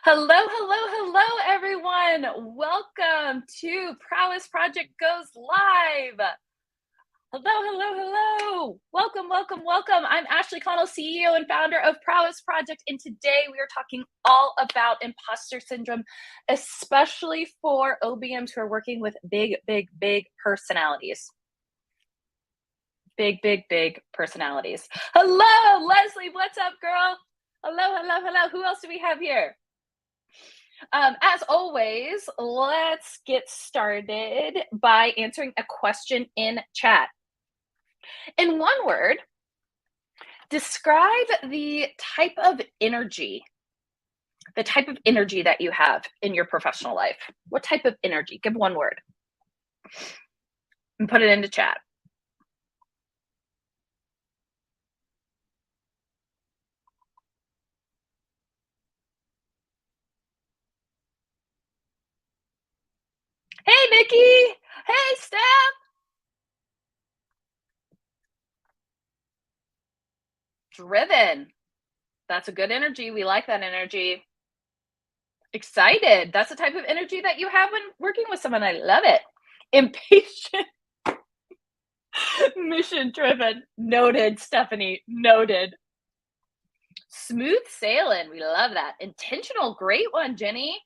Hello, hello, hello, everyone. Welcome to Prowess Project Goes Live. Hello, hello, hello. Welcome, welcome, welcome. I'm Ashley Connell, CEO and founder of Prowess Project, and today we are talking all about imposter syndrome, especially for OBMs who are working with big, big, big personalities. Big personalities. Hello, Leslie. What's up, girl? Hello, hello, hello. Who else do we have here? As always, let's get started by answering a question in chat. In one word, describe the type of energy that you have in your professional life. What type of energy? Give one word and put it into chat. Hey, Nikki. Hey, Steph. Driven. That's a good energy. We like that energy. Excited. That's the type of energy that you have when working with someone. I love it. Impatient. Mission driven. Noted, Stephanie. Noted. Smooth sailing. We love that. Intentional. Great one, Jenny.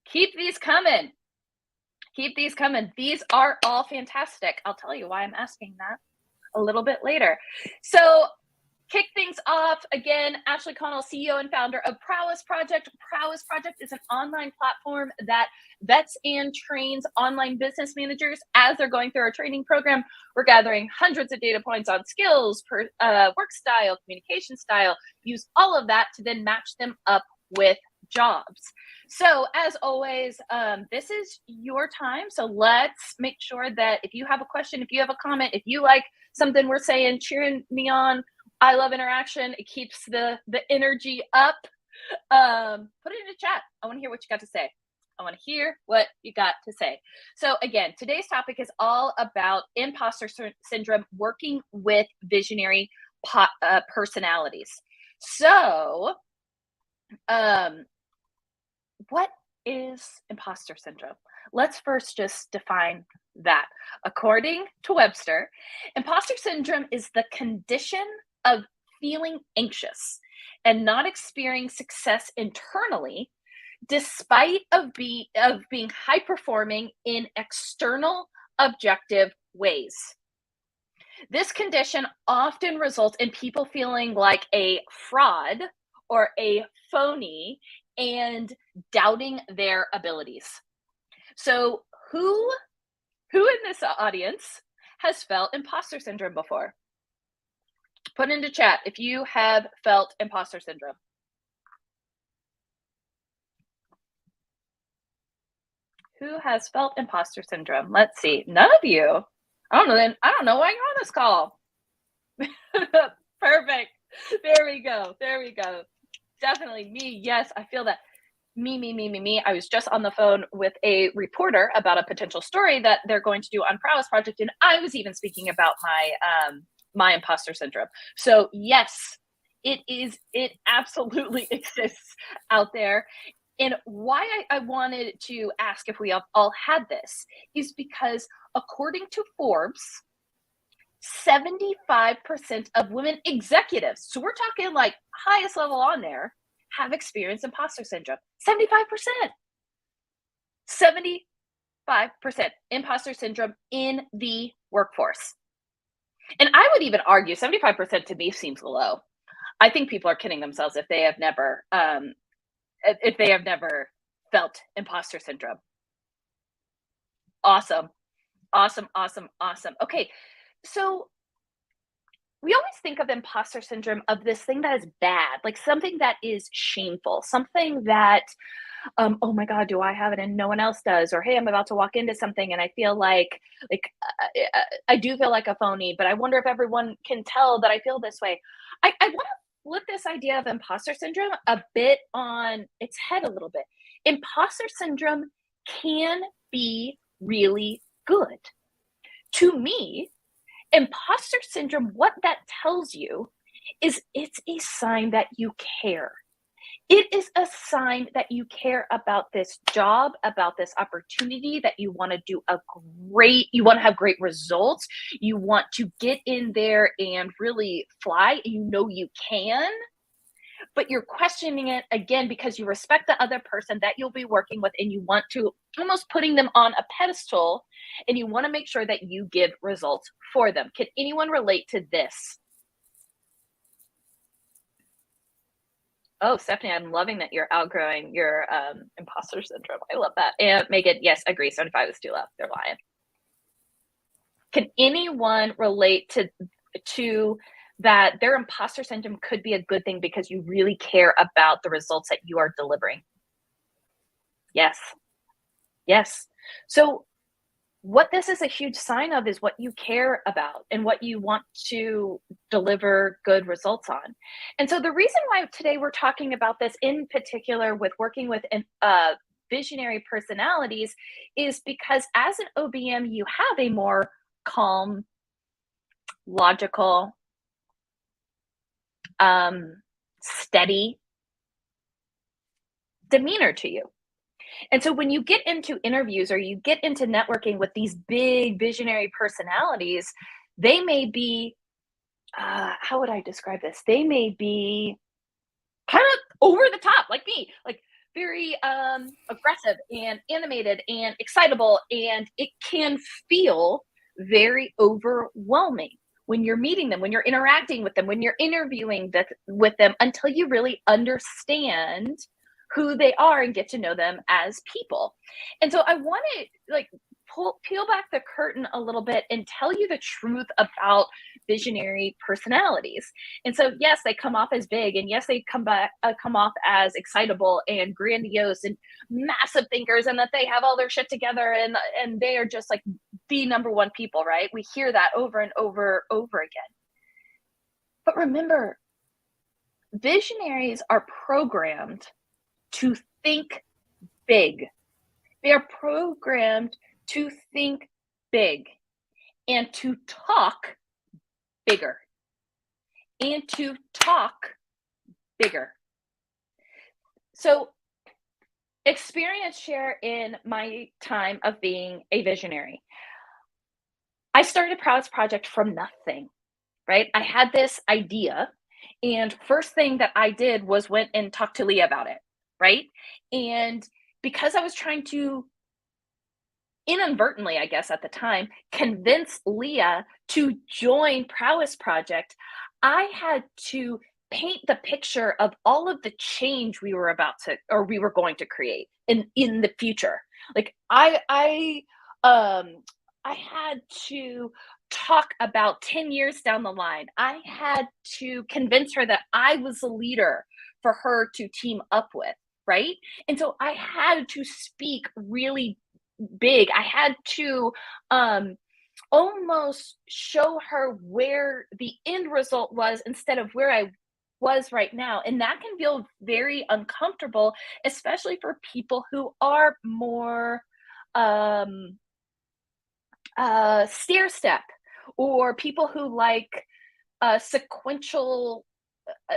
Keep these coming. Keep these coming. These are all fantastic. I'll tell you why I'm asking that a little bit later. So, kick things off again, Ashley Connell, CEO and founder of Prowess Project. Prowess Project is an online platform that vets and trains online business managers as they're going through our training program. We're gathering hundreds of data points on skills, work style, communication style, use all of that to then match them up with jobs. So as always, this is your time. So let's make sure that if you have a question, if you have a comment, if you like something we're saying, cheering me on. I love interaction. It keeps the energy up. Put it in the chat. I want to hear what you got to say. I want to hear what you got to say. So again, today's topic is all about imposter syndrome, working with visionary personalities. So, what is imposter syndrome? Let's first just define that. According to Webster, imposter syndrome is the condition of feeling anxious and not experiencing success internally despite of being high performing in external objective ways. This condition often results in people feeling like a fraud or a phony and doubting their abilities. So who in this audience has felt imposter syndrome before? Put into chat if you have felt imposter syndrome. Who has felt imposter syndrome? Let's see. None of you. I don't know why you're on this call. Perfect. There we go. Definitely me. Yes, I feel that. Me. I was just on the phone with a reporter about a potential story that they're going to do on Prowess Project, and I was even speaking about my imposter syndrome. So yes, it absolutely exists out there. And why I wanted to ask if we all had this is because according to Forbes, 75% of women executives, so we're talking like highest level on there, have experienced imposter syndrome. 75%. 75% imposter syndrome in the workforce. And I would even argue 75% to me seems low. I think people are kidding themselves if they have never felt imposter syndrome. Awesome. Okay, so we always think of imposter syndrome of this thing that is bad, like something that is shameful, something that, oh my God, do I have it and no one else does? Or, hey, I'm about to walk into something and I feel like I do feel like a phony, but I wonder if everyone can tell that I feel this way. I want to flip this idea of imposter syndrome a bit on its head a little bit. Imposter syndrome can be really good. To me, imposter syndrome, what that tells you is it's a sign that you care. It is a sign that you care about this job, about this opportunity, that you want to you want to have great results. You want to get in there and really fly. You know you can, but you're questioning it again because you respect the other person that you'll be working with and you want to almost putting them on a pedestal and you want to make sure that you give results for them. Can anyone relate to this? Oh, Stephanie, I'm loving that you're outgrowing your imposter syndrome. I love that. And Megan, yes, agree. 75 is too low. They're lying. Can anyone relate to that their imposter syndrome could be a good thing because you really care about the results that you are delivering? Yes. Yes. So what this is a huge sign of is what you care about and what you want to deliver good results on. And so the reason why today we're talking about this in particular with working with visionary personalities is because as an OBM, you have a more calm, logical, steady demeanor to you. And so when you get into interviews or you get into networking with these big visionary personalities, they may be, how would I describe this? They may be kind of over the top, like me, like very aggressive and animated and excitable. And it can feel very overwhelming when you're meeting them, when you're interacting with them, when you're interviewing with them until you really understand who they are and get to know them as people. And so I want to like peel back the curtain a little bit and tell you the truth about visionary personalities. And so yes, they come off as big, and yes, they come off as excitable and grandiose and massive thinkers, and that they have all their shit together, and they are just like the number one people, right? We hear that over and over again. But remember, visionaries are programmed to think big. They are programmed to think big and to talk bigger and to talk bigger. So, experience share in my time of being a visionary. I started Prowess Project from nothing, right? I had this idea, and first thing that I did was went and talked to Leah about it, right? And because I was trying to inadvertently, I guess at the time, convince Leah to join Prowess Project, I had to paint the picture of all of the change we were going to create in the future. Like I had to talk about 10 years down the line. I had to convince her that I was the leader for her to team up with, right? And so I had to speak really big. I had to almost show her where the end result was instead of where I was right now. And that can feel very uncomfortable, especially for people who are more stair step, or people who like sequential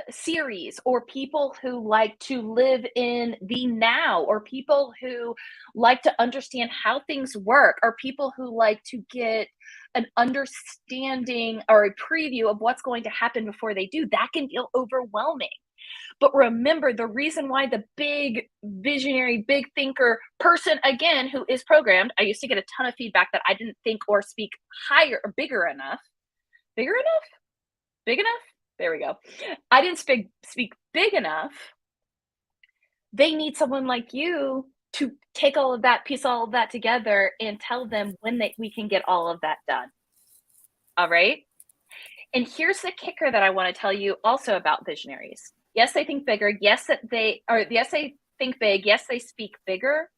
series, or people who like to live in the now, or people who like to understand how things work, or people who like to get an understanding or a preview of what's going to happen before they do. That can feel overwhelming. But remember, the reason why the big visionary, big thinker person, again, who is programmed, I used to get a ton of feedback that I didn't think or speak higher or bigger enough. Bigger enough? Big enough? There we go. I didn't speak big enough. They need someone like you to take all of that, piece all of that together, and tell them when we can get all of that done. All right? And here's the kicker that I want to tell you also about visionaries. Yes, they think bigger. Yes, they think big. Yes, they speak bigger.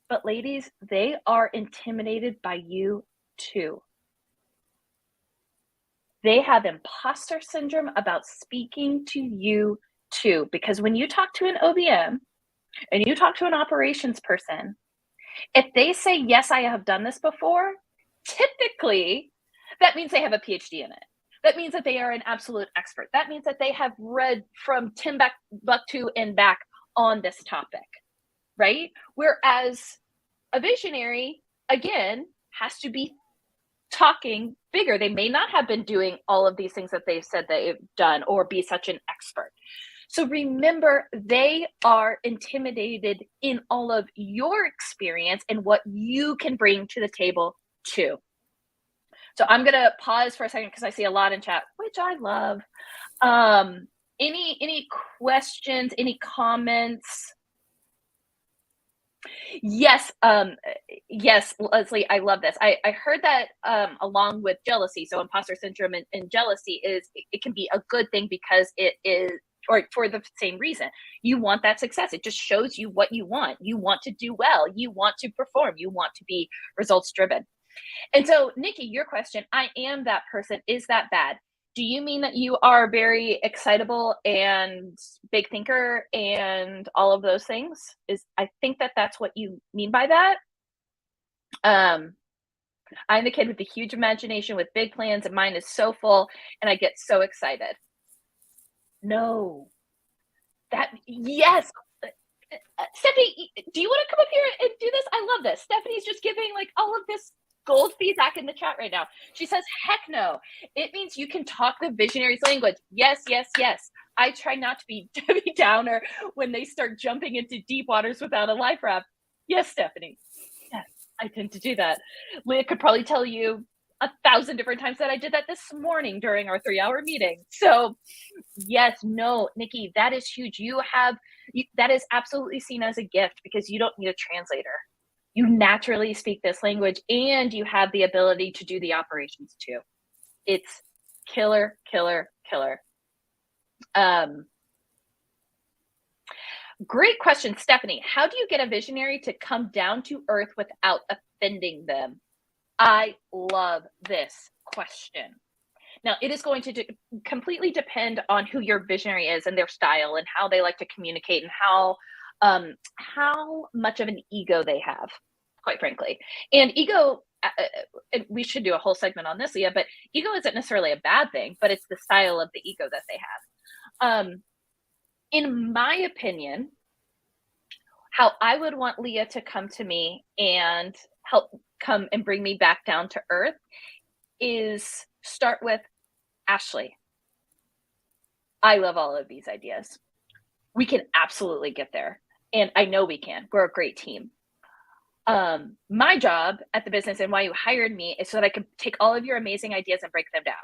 But ladies, they are intimidated by you too. They have imposter syndrome about speaking to you too. Because when you talk to an OBM and you talk to an operations person, if they say, yes, I have done this before, typically that means they have a PhD in it. That means that they are an absolute expert. That means that they have read from Timbuktu and back on this topic, right? Whereas a visionary, again, has to be talking bigger. They may not have been doing all of these things that they've said they've done or be such an expert. So remember, they are intimidated in all of your experience and what you can bring to the table too. So I'm gonna pause for a second because I see a lot in chat, which I love. Any questions? Any comments? Yes, yes, Leslie, I love this. I heard that along with jealousy. So imposter syndrome and jealousy it can be a good thing because it is, or for the same reason. You want that success. It just shows you what you want. You want to do well. You want to perform. You want to be results driven. And so, Nikki, your question, I am that person. Is that bad? Do you mean that you are very excitable and big thinker and all of those things? I think that that's what you mean by that. I'm the kid with the huge imagination with big plans, and mine is so full, and I get so excited. No, yes. Stephanie, do you want to come up here and do this? I love this. Stephanie's just giving like all of this gold feedback in the chat right now. She says, heck no. It means you can talk the visionaries language. Yes, yes, yes. I try not to be Debbie Downer when they start jumping into deep waters without a life raft. Yes, Stephanie. Yes, I tend to do that. Leah could probably tell you 1,000 different times that I did that this morning during our 3-hour meeting. So yes, no, Nikki, that is huge. That is absolutely seen as a gift because you don't need a translator. You naturally speak this language and you have the ability to do the operations too. It's killer, killer, killer. Great question, Stephanie. How do you get a visionary to come down to earth without offending them? I love this question. Now, it is going to completely depend on who your visionary is and their style and how they like to communicate and how much of an ego they have, quite frankly. And ego, we should do a whole segment on this, Leah, but ego isn't necessarily a bad thing, but it's the style of the ego that they have. In my opinion, how I would want Leah to come to me and help come and bring me back down to earth is start with Ashley. I love all of these ideas. We can absolutely get there. And I know we can. We're a great team. My job at the business and why you hired me is so that I can take all of your amazing ideas and break them down.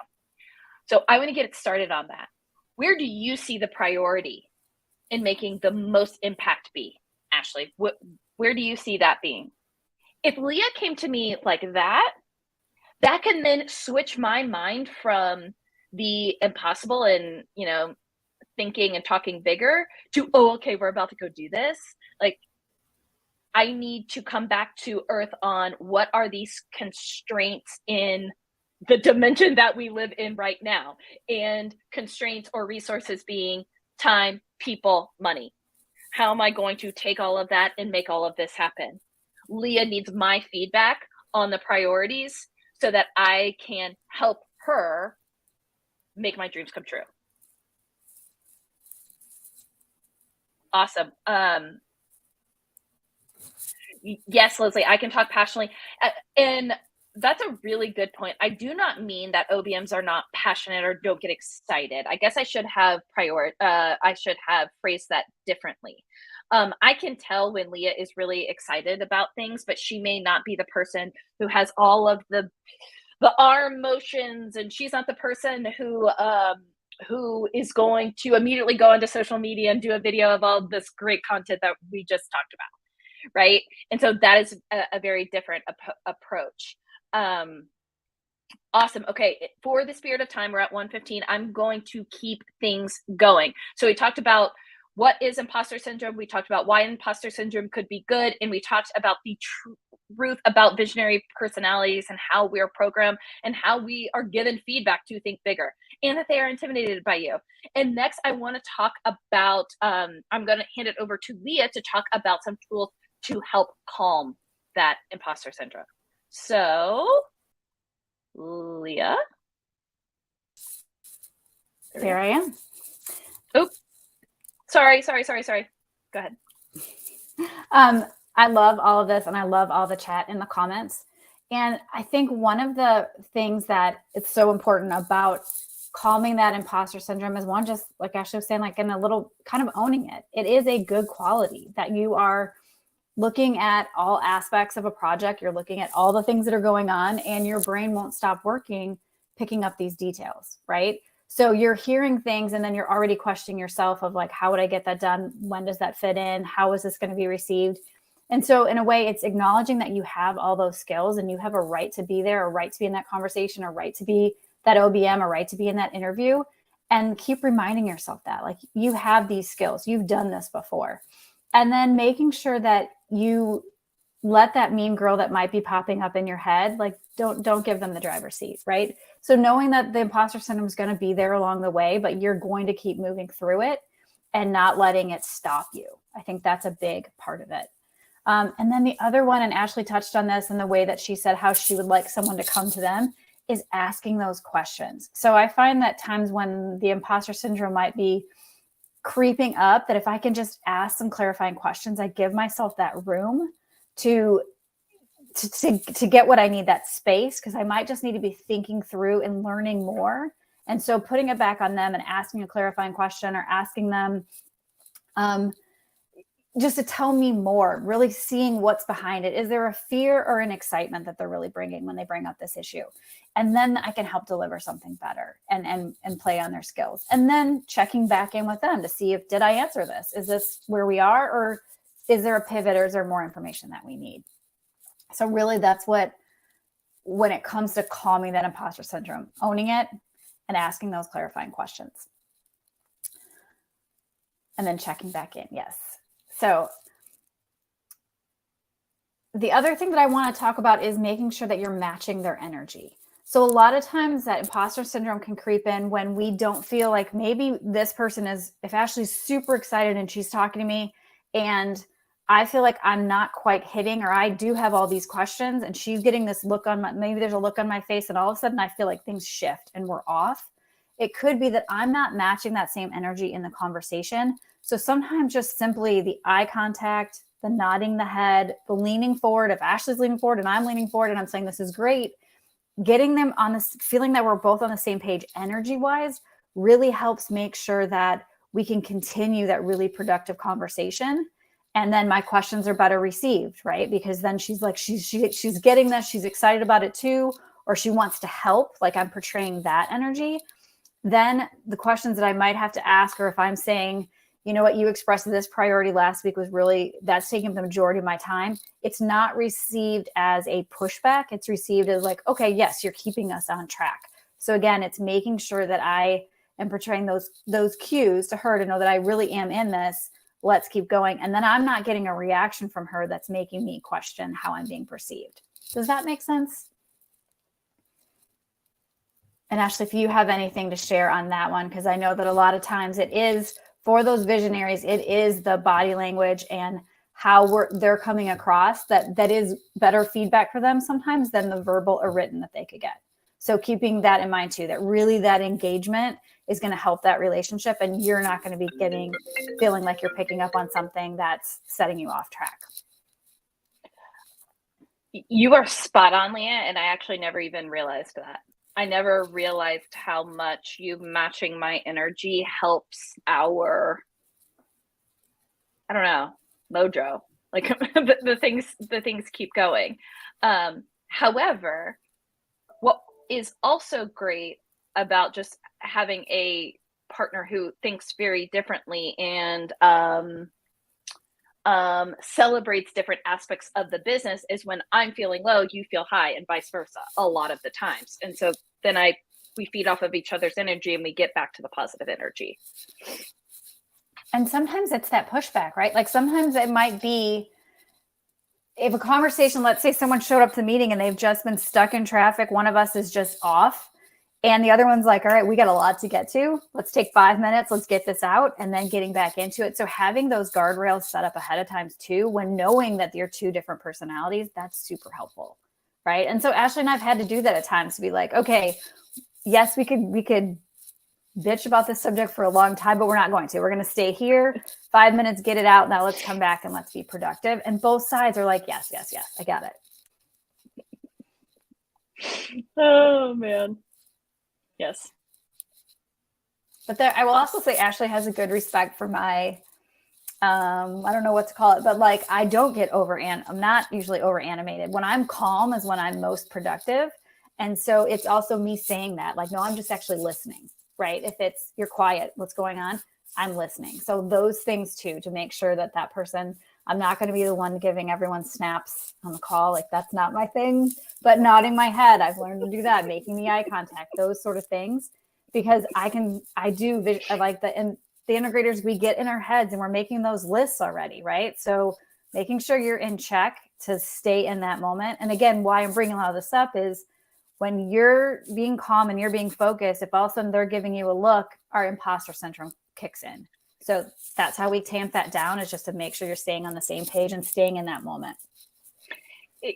So I want to get it started on that. Where do you see the priority in making the most impact be, Ashley? Where do you see that being? If Leah came to me like that can then switch my mind from the impossible and, thinking and talking bigger to, oh, okay, we're about to go do this. Like, I need to come back to earth on what are these constraints in the dimension that we live in right now, and constraints or resources being time, people, money. How am I going to take all of that and make all of this happen? Leah needs my feedback on the priorities so that I can help her make my dreams come true. Awesome. Yes, Leslie, I can talk passionately. And that's a really good point. I do not mean that OBMs are not passionate or don't get excited. I guess I should have phrased that differently. I can tell when Leah is really excited about things, but she may not be the person who has all of the arm motions, and she's not the person who is going to immediately go into social media and do a video of all this great content that we just talked about. Right. And so that is a very different approach. Awesome. Okay. For the spirit of time, we're at 1:15. I'm going to keep things going. So we talked about what is imposter syndrome. We talked about why imposter syndrome could be good. And we talked about the truth about visionary personalities and how we're programmed and how we are given feedback to think bigger and that they are intimidated by you. And next, I want to talk about, I'm going to hand it over to Leah to talk about some tools to help calm that imposter syndrome. So, Leah. There I am. Oh, sorry. Go ahead. I love all of this, and I love all the chat in the comments. And I think one of the things that it's so important about calming that imposter syndrome is one, just like Ashley was saying, like in a little kind of owning it. It is a good quality that you are looking at all aspects of a project. You're looking at all the things that are going on, and your brain won't stop working, picking up these details, right? So you're hearing things, and then you're already questioning yourself of like, how would I get that done? When does that fit in? How is this going to be received? And so in a way, it's acknowledging that you have all those skills and you have a right to be there, a right to be in that conversation, a right to be that OBM, a right to be in that interview. And keep reminding yourself that like you have these skills, you've done this before. And then making sure that you let that mean girl that might be popping up in your head, like don't give them the driver's seat, right? So knowing that the imposter syndrome is going to be there along the way, but you're going to keep moving through it and not letting it stop you. I think that's a big part of it. And then the other one, and Ashley touched on this in the way that she said how she would like someone to come to them, is asking those questions. So I find that times when the imposter syndrome might be creeping up, that if I can just ask some clarifying questions, I give myself that room to get what I need, that space, because I might just need to be thinking through and learning more. And so putting it back on them and asking a clarifying question or asking them just to tell me more, really seeing what's behind it. Is there a fear or an excitement that they're really bringing when they bring up this issue? And then I can help deliver something better and play on their skills. And then checking back in with them to see if, did I answer this? Is this where we are? Or is there a pivot, or is there more information that we need? So really that's what, when it comes to calming that imposter syndrome, owning it and asking those clarifying questions. And then checking back in. Yes. So the other thing that I want to talk about is making sure that you're matching their energy. So a lot of times that imposter syndrome can creep in when we don't feel like maybe this person is, if Ashley's super excited and she's talking to me and I feel like I'm not quite hitting, or I do have all these questions and she's getting this look on my, maybe there's a look on my face and all of a sudden I feel like things shift and we're off. It could be that I'm not matching that same energy in the conversation. So sometimes just simply the eye contact, the nodding the head, the leaning forward. If Ashley's leaning forward and I'm leaning forward and I'm saying, this is great, getting them on this feeling that we're both on the same page energy wise really helps make sure that we can continue that really productive conversation. And then my questions are better received, right? Because then she's like, she's getting this, she's excited about it too, or she wants to help, like I'm portraying that energy. Then the questions that I might have to ask her, if I'm saying, you know what, you expressed this priority last week was really, that's taking the majority of my time. It's not received as a pushback. It's received as like, okay, yes, you're keeping us on track. So again, it's making sure that I am portraying those cues to her to know that I really am in this. Let's keep going. And then I'm not getting a reaction from her that's making me question how I'm being perceived. Does that make sense? And Ashley, if you have anything to share on that one, because I know that a lot of times it is, for those visionaries, it is the body language and how they're coming across that is better feedback for them sometimes than the verbal or written that they could get. So keeping that in mind too, that really that engagement is going to help that relationship, and you're not going to be feeling like you're picking up on something that's setting you off track. You are spot on, Leah, and I actually never even realized that. I never realized how much you matching my energy helps our, I don't know, mojo. Like the things keep going. However, what is also great about just having a partner who thinks very differently and celebrates different aspects of the business is when I'm feeling low, you feel high, and vice versa a lot of the times. And so then we feed off of each other's energy and we get back to the positive energy. And sometimes it's that pushback, right? Like sometimes it might be, if a conversation, let's say someone showed up to the meeting and they've just been stuck in traffic, one of us is just off, and the other one's like, all right, we got a lot to get to. Let's take 5 minutes. Let's get this out, and then getting back into it. So having those guardrails set up ahead of time too, when knowing that you're two different personalities, that's super helpful, right? And so Ashley and I've had to do that at times to be like, okay, yes, we could bitch about this subject for a long time, but we're not going to. We're going to stay here, 5 minutes, get it out. Now let's come back and let's be productive. And both sides are like, yes, yes, yes, I got it. Oh, man. Yes. But there, I will also say Ashley has a good respect for my, I don't know what to call it, but like I don't get I'm not usually over animated. When I'm calm is when I'm most productive. And so it's also me saying that, like, no, I'm just actually listening, right? If it's you're quiet, what's going on? I'm listening. So those things too, to make sure that that person, I'm not going to be the one giving everyone snaps on the call. Like that's not my thing, but nodding my head. I've learned to do that, making the eye contact, those sort of things, because like the integrators we get in our heads and we're making those lists already, right? So making sure you're in check to stay in that moment. And again, why I'm bringing a lot of this up is when you're being calm and you're being focused, if all of a sudden they're giving you a look, our imposter syndrome kicks in. So that's how we tamp that down, is just to make sure you're staying on the same page and staying in that moment.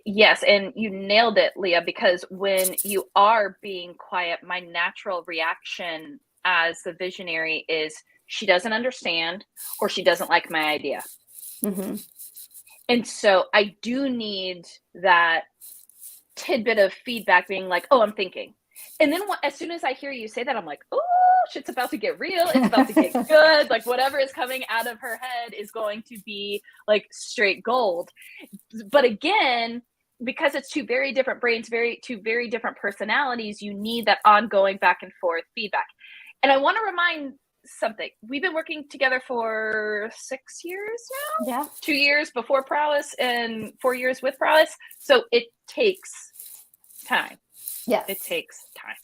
Yes, and you nailed it, Leah, because when you are being quiet, my natural reaction as the visionary is she doesn't understand or she doesn't like my idea. Mm-hmm. And so I do need that tidbit of feedback being like, oh, I'm thinking. And then as soon as I hear you say that, I'm like, oh, shit's about to get real. It's about to get good. Like whatever is coming out of her head is going to be like straight gold. But again, because it's two very different brains, two very different personalities, you need that ongoing back and forth feedback. And I want to remind something. We've been working together for 6 years now. Yeah. 2 years before Prowess and 4 years with Prowess. So it takes time. Yes. It takes time.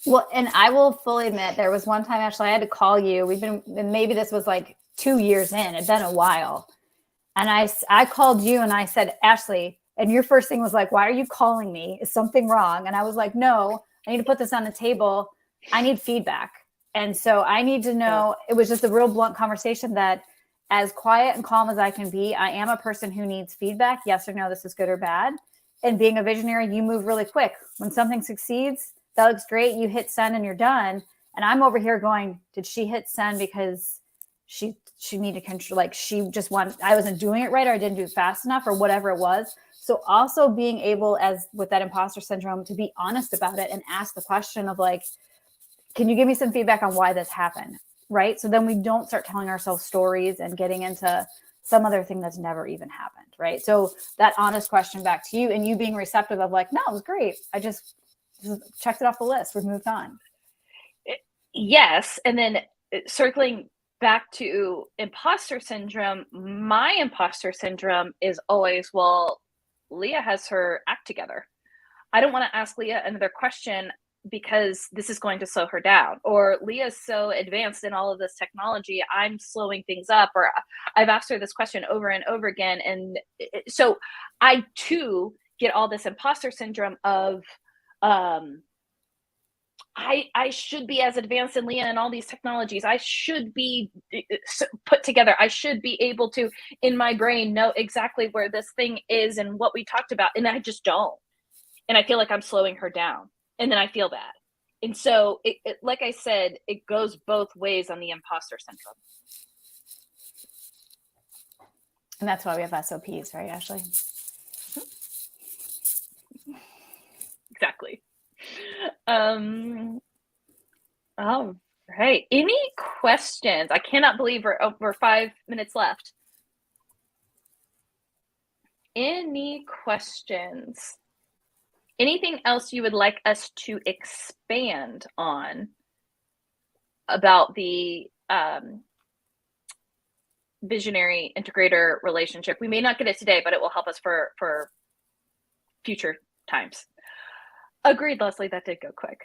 Well, and I will fully admit there was one time, Ashley, I had to call you. Maybe this was like 2 years in. It'd been a while. And I called you and I said, Ashley, and your first thing was like, why are you calling me? Is something wrong? And I was like, no, I need to put this on the table. I need feedback. And so I need to know, it was just a real blunt conversation that as quiet and calm as I can be, I am a person who needs feedback. Yes or no, this is good or bad. And being a visionary, you move really quick. When something succeeds, that looks great. You hit send and you're done. And I'm over here going, did she hit send because she needed control? Like she just I wasn't doing it right, or I didn't do it fast enough, or whatever it was. So also being able, as with that imposter syndrome, to be honest about it and ask the question of like, can you give me some feedback on why this happened? Right. So then we don't start telling ourselves stories and getting into some other thing that's never even happened. Right. So that honest question back to you, and you being receptive of like, no, it was great. I just checked it off the list. We've moved on. Yes. And then circling back to imposter syndrome, my imposter syndrome is always, well, Leah has her act together. I don't want to ask Leah another question because this is going to slow her down, or Leah's so advanced in all of this technology, I'm slowing things up, or I've asked her this question over and over again. And so I too get all this imposter syndrome of, I should be as advanced in Leah and all these technologies. I should be put together. I should be able to, in my brain, know exactly where this thing is and what we talked about. And I just don't. And I feel like I'm slowing her down. And then I feel bad. And so, like I said, it goes both ways on the imposter syndrome. And that's why we have SOPs, right, Ashley? Exactly. All right. Any questions? I cannot believe we're 5 minutes left. Any questions? Anything else you would like us to expand on about the visionary integrator relationship? We may not get it today, but it will help us for future times. Agreed, Leslie. That did go quick.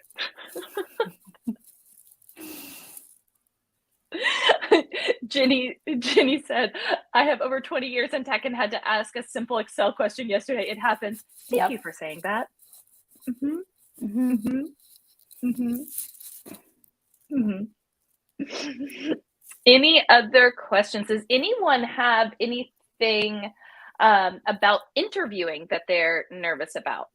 Jenny said, I have over 20 years in tech and had to ask a simple Excel question yesterday. It happens. Thank you for saying that. Mm-hmm. Mm-hmm. Mm-hmm. Mm-hmm. Any other questions? Does anyone have anything about interviewing that they're nervous about?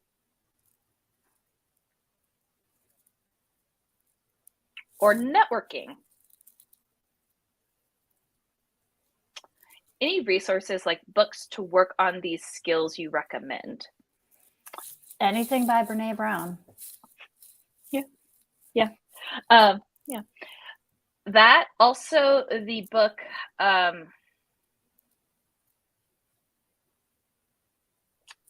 or networking? Any resources like books to work on these skills you recommend? Anything by Brene Brown. Yeah. Yeah. Yeah. That also the book, I'm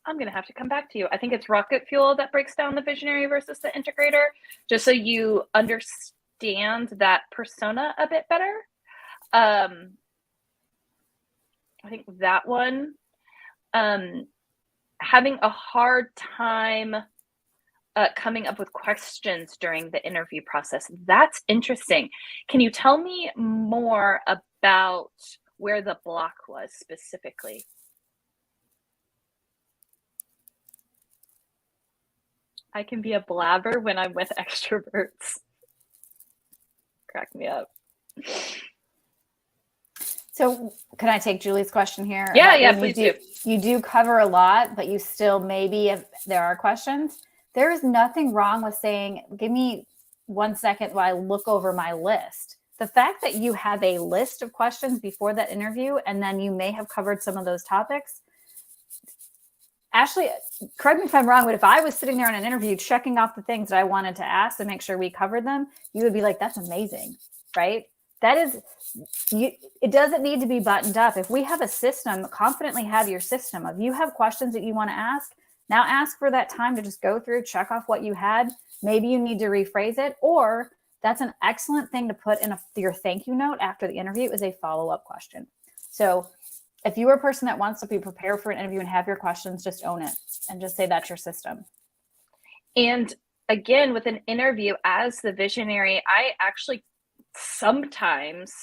going to have to come back to you. I think it's Rocket Fuel that breaks down the visionary versus the integrator, just so you understand that persona a bit better. I think that one, having a hard time coming up with questions during the interview process. That's interesting. Can you tell me more about where the block was specifically? I can be a blabber when I'm with extroverts. Crack me up. So can I take Julie's question here? Yeah, please do. You do cover a lot, but you still maybe, if there are questions, there is nothing wrong with saying, give me 1 second while I look over my list. The fact that you have a list of questions before that interview, and then you may have covered some of those topics. Ashley, correct me if I'm wrong, but if I was sitting there in an interview checking off the things that I wanted to ask to make sure we covered them, you would be like, that's amazing, right? That is, it doesn't need to be buttoned up. If we have a system, confidently have your system. If you have questions that you want to ask, now ask for that time to just go through, check off what you had. Maybe you need to rephrase it, or that's an excellent thing to put in your thank you note after the interview is a follow-up question. So if you are a person that wants to be prepared for an interview and have your questions, just own it and just say that's your system. And again, with an interview as the visionary, I actually sometimes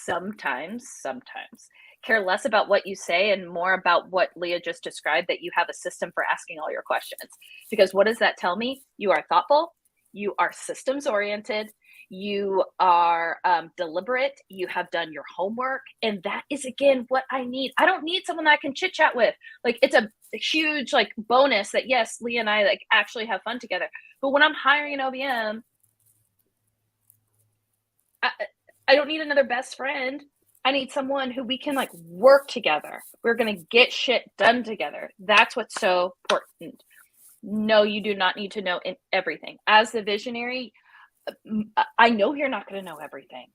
care less about what you say and more about what Leah just described, that you have a system for asking all your questions. Because what does that tell me? You are thoughtful, you are systems oriented, you are deliberate, you have done your homework. And that is, again, what I need. I don't need someone that I can chit chat with. Like, it's a huge like bonus that yes, Leah and I like actually have fun together. But when I'm hiring an OBM, I don't need another best friend. I need someone who we can like work together. We're going to get shit done together. That's what's so important. No, you do not need to know everything. As the visionary, I know you're not going to know everything.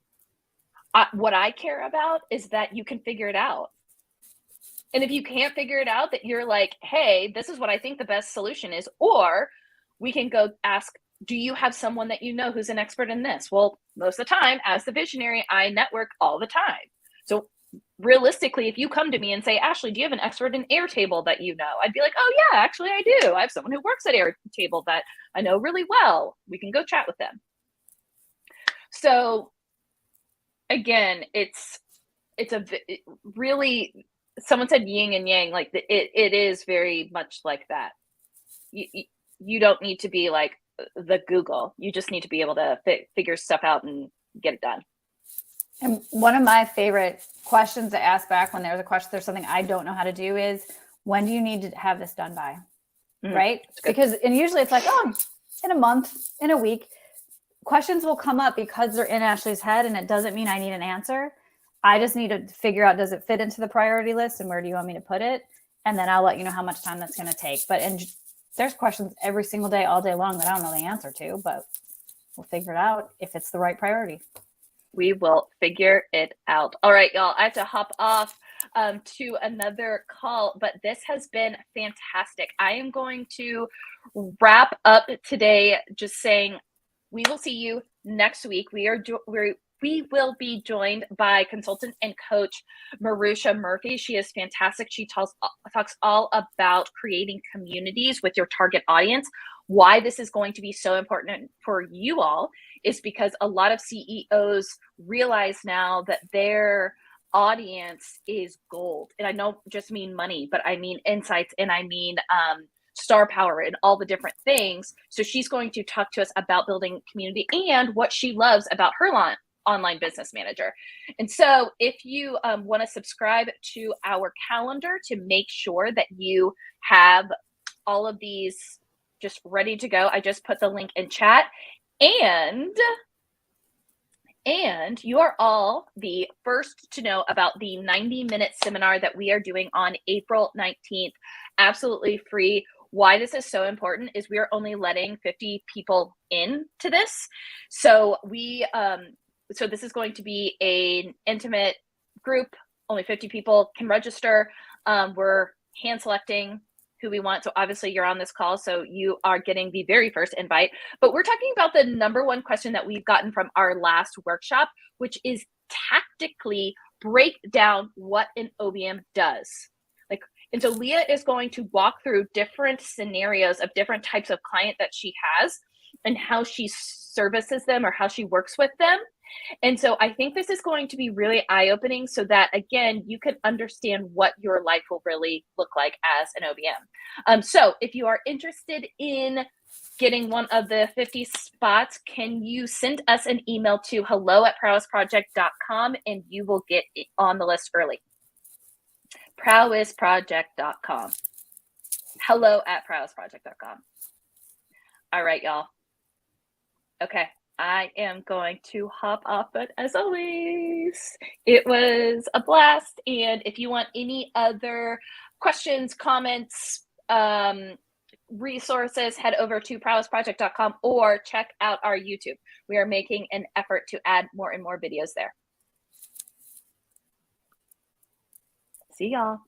What I care about is that you can figure it out. And if you can't figure it out, that you're like, hey, this is what I think the best solution is. Or we can go ask, do you have someone that you know who's an expert in this? Well, most of the time, as the visionary, I network all the time. So realistically, if you come to me and say, Ashley, do you have an expert in Airtable that you know? I'd be like, oh yeah, actually I do. I have someone who works at Airtable that I know really well. We can go chat with them. So again, it's really, someone said yin and yang, like it is very much like that. You don't need to be like the Google. You just need to be able to figure stuff out and get it done. And one of my favorite questions to ask back when there's something I don't know how to do is, when do you need to have this done by? Right? Because, and usually it's like, oh, in a month, in a week. Questions will come up because they're in Ashley's head, and it doesn't mean I need an answer. I just need to figure out, does it fit into the priority list, and where do you want me to put it? And then I'll let you know how much time that's going to take. But there's questions every single day, all day long, that I don't know the answer to, but we'll figure it out if it's the right priority. We will figure it out. All right, y'all, I have to hop off to another call, but this has been fantastic. I am going to wrap up today just saying we will see you next week. We will be joined by consultant and coach Marusha Murphy. She is fantastic. She talks all about creating communities with your target audience. Why this is going to be so important for you all is because a lot of CEOs realize now that their audience is gold. And I don't just mean money, but I mean insights, and I mean star power and all the different things. So she's going to talk to us about building community and what she loves about her online business manager. And so if you want to subscribe to our calendar to make sure that you have all of these just ready to go, I just put the link in chat. And And you are all the first to know about the 90-minute seminar that we are doing on April 19th, absolutely free. Why this is so important is we are only letting 50 people into this. So so this is going to be an intimate group. Only 50 people can register. We're hand selecting who we want. So obviously you're on this call, so you are getting the very first invite. But we're talking about the number one question that we've gotten from our last workshop, which is tactically break down what an OBM does. And so Leah is going to walk through different scenarios of different types of client that she has and how she services them or how she works with them. And so I think this is going to be really eye-opening so that, again, you can understand what your life will really look like as an OBM. So if you are interested in getting one of the 50 spots, can you send us an email to hello@prowessproject.com and you will get on the list early. Prowessproject.com. hello@prowessproject.com. All right, y'all. Okay. I am going to hop off, but as always, it was a blast. And if you want any other questions, comments, resources, head over to prowessproject.com or check out our YouTube. We are making an effort to add more and more videos there. See y'all.